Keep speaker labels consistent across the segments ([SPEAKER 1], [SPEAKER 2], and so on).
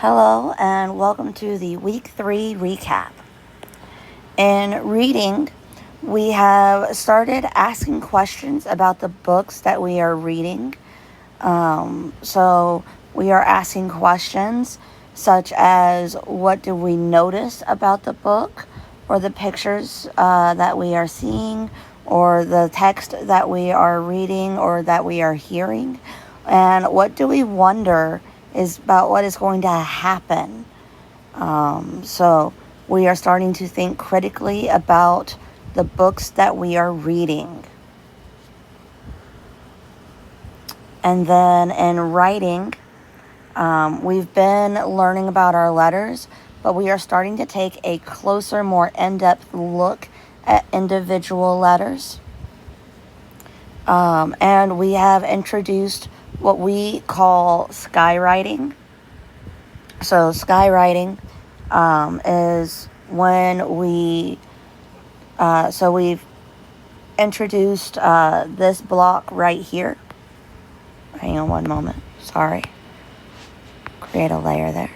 [SPEAKER 1] Hello and welcome to the week 3 recap. In reading, we have started asking questions about the books that we are reading. So we are asking questions such as what do we notice about the book, or the pictures that we are seeing, or the text that we are reading or that we are hearing, and what do we wonder is about what is going to happen. So we are starting to think critically about the books that we are reading. And then in writing, we've been learning about our letters, but we are starting to take a closer, more in-depth look at individual letters. And we have introduced what we call skywriting. So skywriting is when we've introduced this block right here. Hang on one moment. Sorry. Create a layer there.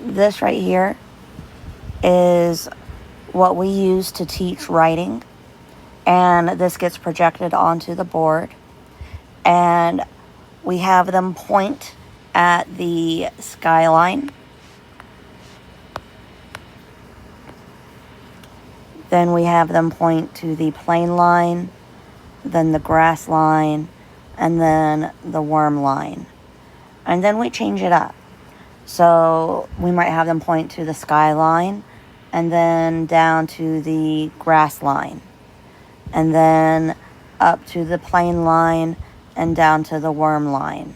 [SPEAKER 1] This right here is what we use to teach writing. And this gets projected onto the board. And we have them point at the skyline. Then we have them point to the plane line, then the grass line, and then the worm line. And then we change it up. So we might have them point to the skyline, and then down to the grass line, and then up to the plane line, and down to the worm line,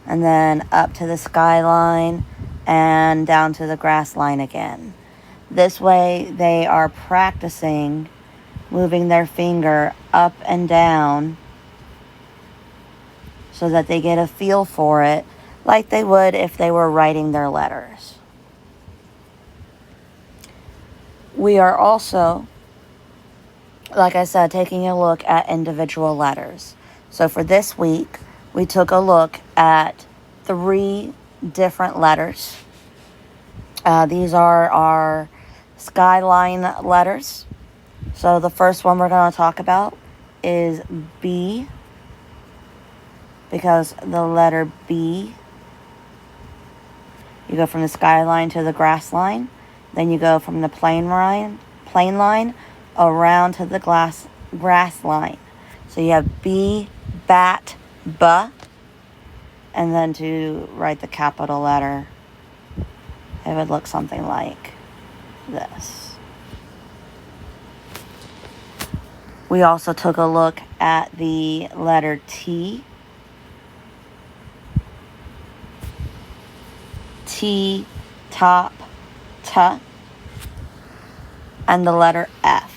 [SPEAKER 1] and then up to the skyline, and down to the grass line again. This way they are practicing moving their finger up and down so that they get a feel for it like they would if they were writing their letters. We are also, like I said, taking a look at individual letters. So for this week, we took a look at 3 different letters. These are our skyline letters. So the first one we're going to talk about is B, because the letter B, you go from the skyline to the grass line, then you go from the plane line around to the grass line. So you have B, bat, B, and then to write the capital letter, it would look something like this. We also took a look at the letter T. T, top, T, and the letter F.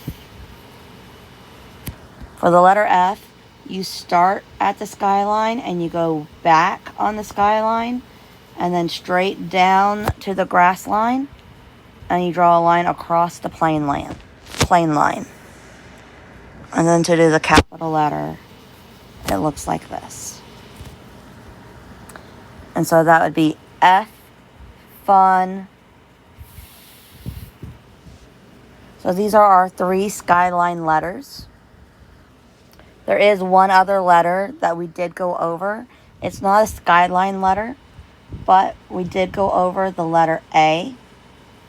[SPEAKER 1] For the letter F, you start at the skyline and you go back on the skyline and then straight down to the grass line, and you draw a line across the plane line. And then to do the capital letter, it looks like this. And so that would be F, fun. So these are our 3 skyline letters. There is one other letter that we did go over. It's not a skyline letter, but we did go over the letter A.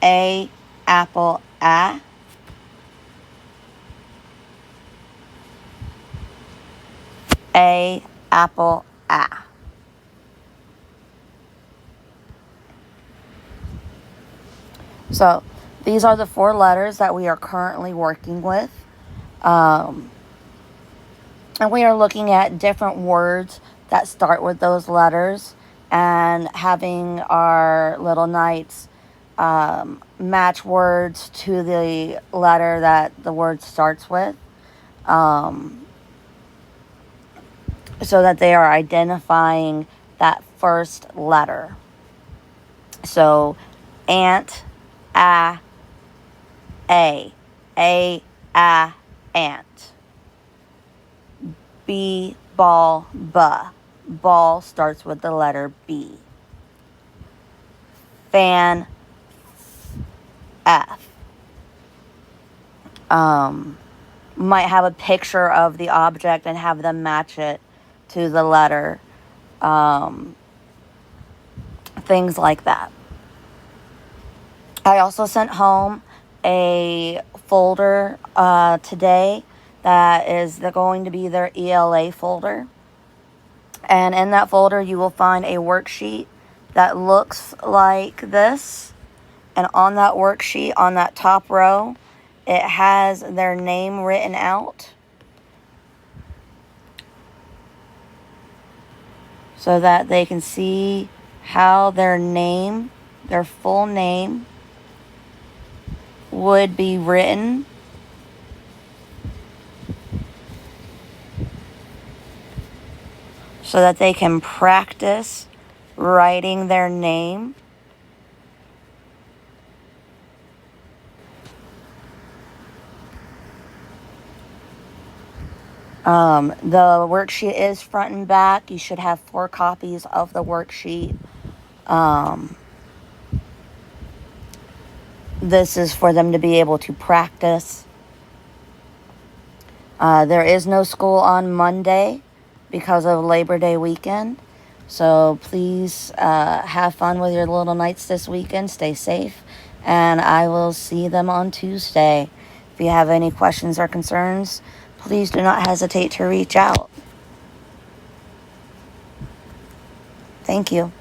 [SPEAKER 1] A, apple, A. A, apple, A. So these are the 4 letters that we are currently working with. And we are looking at different words that start with those letters and having our little knights match words to the letter that the word starts with, so that they are identifying that first letter. So ant, a, ant. B, ball, B. Ball starts with the letter B. fan F. Might have a picture of the object and have them match it to the letter. Things like that. I also sent home a folder today that is going to be their ELA folder. And in that folder, you will find a worksheet that looks like this. And on that worksheet, on that top row, it has their name written out. So that they can see how their name, their full name, would be written. So that they can practice writing their name. The worksheet is front and back. You should have 4 copies of the worksheet. This is for them to be able to practice. There is no school on Monday because of Labor Day weekend. So please have fun with your little nights this weekend. Stay safe. And I will see them on Tuesday. If you have any questions or concerns, please do not hesitate to reach out. Thank you.